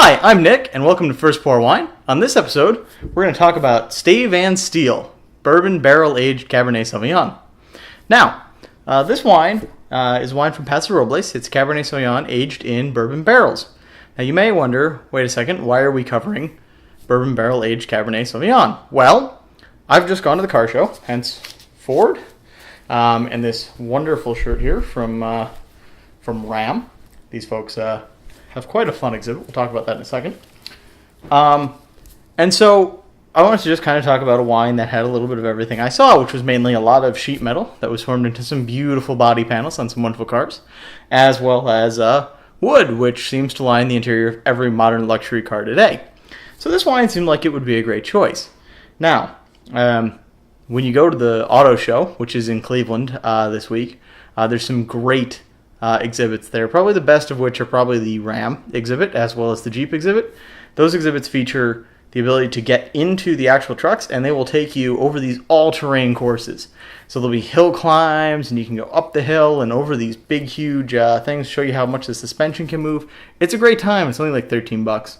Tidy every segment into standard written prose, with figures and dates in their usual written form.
Hi, I'm Nick, and welcome to First Pour Wine. On this episode, we're going to talk about Stave and Steel, Bourbon Barrel-Aged Cabernet Sauvignon. Now, this wine is wine from Paso Robles. It's Cabernet Sauvignon aged in bourbon barrels. Now, you may wonder, wait a second, why are we covering bourbon barrel-aged Cabernet Sauvignon? Well, I've just gone to the car show, hence Ford, and this wonderful shirt here from Ram. These folks have quite a fun exhibit. We'll talk about that in a second. And so I wanted to just kind of talk about a wine that had a little bit of everything I saw, which was mainly a lot of sheet metal that was formed into some beautiful body panels on some wonderful cars, as well as wood, which seems to line the interior of every modern luxury car today. So this wine seemed like it would be a great choice. Now, when you go to the auto show, which is in Cleveland this week, there's some great exhibits there, probably the best of which are probably the Ram exhibit as well as the Jeep exhibit. Those exhibits feature the ability to get into the actual trucks, and they will take you over these all-terrain courses. So there'll be hill climbs, and you can go up the hill and over these big, huge things, show you how much the suspension can move. It's a great time. It's only like $13.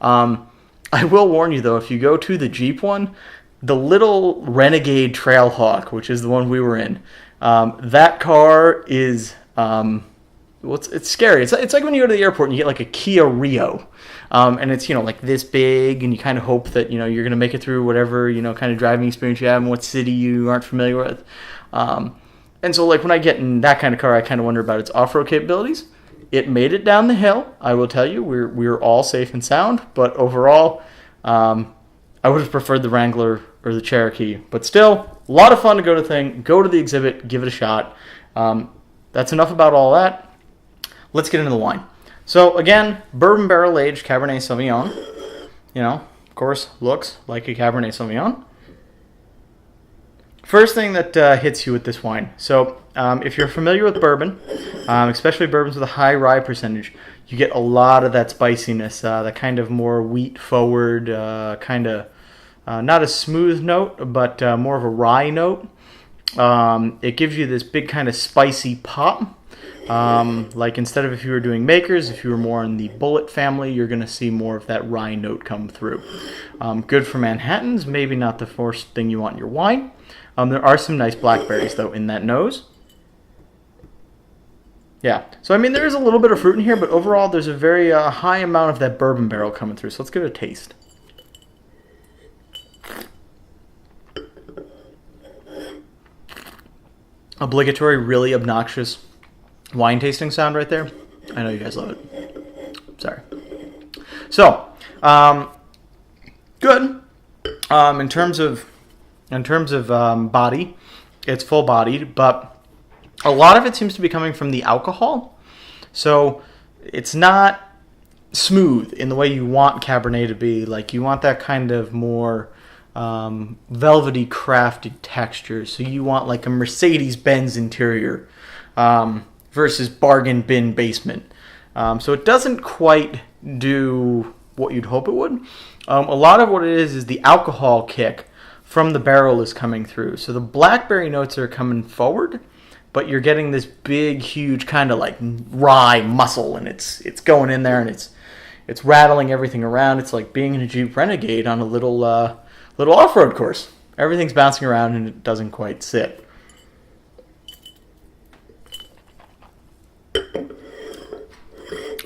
I will warn you, though, if you go to the Jeep one, the little Renegade Trailhawk, which is the one we were in, that car is... it's scary. It's like when you go to the airport and you get like a Kia Rio, and it's, like this big, and you kind of hope that, you're going to make it through whatever, kind of driving experience you have and what city you aren't familiar with. And so like when I get in that kind of car, I kind of wonder about its off-road capabilities. It made it down the hill. I will tell you, we're all safe and sound, but overall, I would have preferred the Wrangler or the Cherokee, but still a lot of fun to go to the exhibit, give it a shot. That's enough about all that. Let's get into the wine. So again, bourbon barrel-aged Cabernet Sauvignon. Of course, looks like a Cabernet Sauvignon. First thing that hits you with this wine. So if you're familiar with bourbon, especially bourbons with a high rye percentage, you get a lot of that spiciness, that kind of more wheat-forward, kind of not a smooth note, but more of a rye note. It gives you this big kind of spicy pop. Like instead of if you were doing makers, if you were more in the bullet family, you're going to see more of that rye note come through. Good for Manhattans, maybe not the first thing you want in your wine. There are some nice blackberries, though, in that nose. Yeah, so there is a little bit of fruit in here, but overall there's a very high amount of that bourbon barrel coming through. So let's give it a taste. Obligatory, really obnoxious wine tasting sound right there. I know you guys love it. Sorry. So, good. In terms of body, it's full bodied, but a lot of it seems to be coming from the alcohol. So it's not smooth in the way you want Cabernet to be. Like you want that kind of more velvety crafted texture. So you want like a Mercedes-Benz interior versus bargain bin basement. So it doesn't quite do what you'd hope it would. A lot of what it is the alcohol kick from the barrel is coming through. So the blackberry notes are coming forward, but you're getting this big, huge kind of like rye muscle, and it's going in there and it's rattling everything around. It's like being in a Jeep Renegade on a little off-road course. Everything's bouncing around and it doesn't quite sit.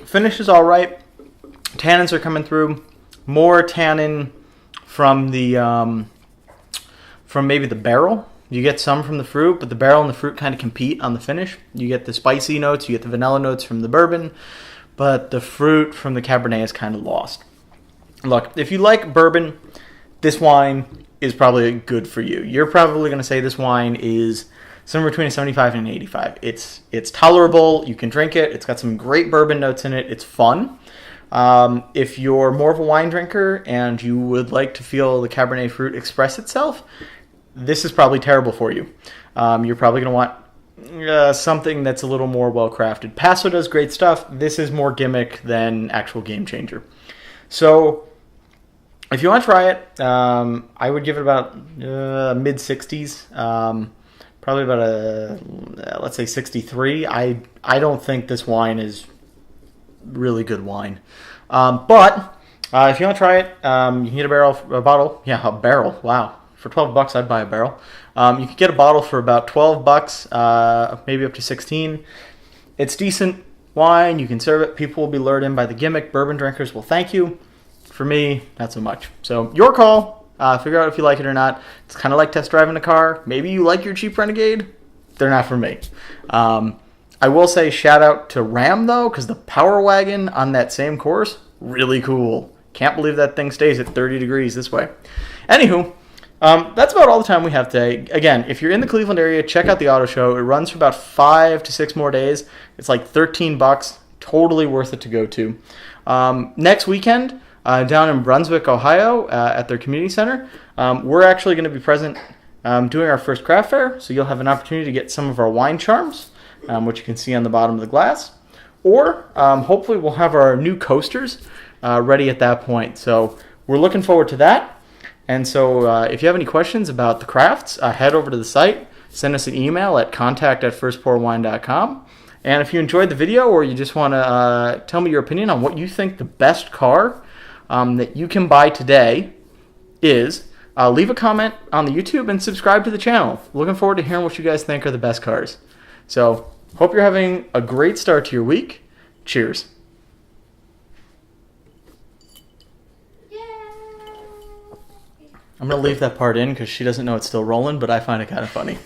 Finish is all right. Tannins are coming through. More tannin from from maybe the barrel. You get some from the fruit, but the barrel and the fruit kind of compete on the finish. You get the spicy notes, you get the vanilla notes from the bourbon, but the fruit from the Cabernet is kind of lost. Look, if you like bourbon, this wine is probably good for you. You're probably going to say this wine is somewhere between a 75 and an 85. It's tolerable. You can drink it. It's got some great bourbon notes in it. It's fun. If you're more of a wine drinker and you would like to feel the Cabernet fruit express itself, this is probably terrible for you. You're probably going to want something that's a little more well-crafted. Paso does great stuff. This is more gimmick than actual game changer. So if you want to try it, I would give it about mid-60s. Probably about let's say 63. I don't think this wine is really good wine. But if you want to try it, you can get a bottle. Yeah, a barrel. Wow. For $12, I'd buy a barrel. You can get a bottle for about $12, maybe up to 16. It's decent wine. You can serve it. People will be lured in by the gimmick. Bourbon drinkers will thank you. For me, not so much. So your call. Figure out if you like it or not. It's kind of like test driving a car. Maybe you like your Jeep Renegade. They're not for me. I will say shout out to Ram, though, because the Power Wagon on that same course, really cool. Can't believe that thing stays at 30 degrees this way. Anywho, that's about all the time we have today. Again, if you're in the Cleveland area, check out the auto show. It runs for about 5 to 6 more days. It's like $13. Totally worth it to go to. Next weekend, down in Brunswick, Ohio, at their community center, we're actually going to be present doing our first craft fair. So you'll have an opportunity to get some of our wine charms, which you can see on the bottom of the glass. Or hopefully we'll have our new coasters ready at that point. So we're looking forward to that. And so if you have any questions about the crafts, head over to the site. Send us an email at contact@firstpourwine.com. And if you enjoyed the video or you just want to tell me your opinion on what you think the best car that you can buy today is, leave a comment on the YouTube and subscribe to the channel. Looking forward to hearing what you guys think are the best cars. So hope you're having a great start to your week. Cheers. I'm going to leave that part in because she doesn't know it's still rolling, but I find it kind of funny.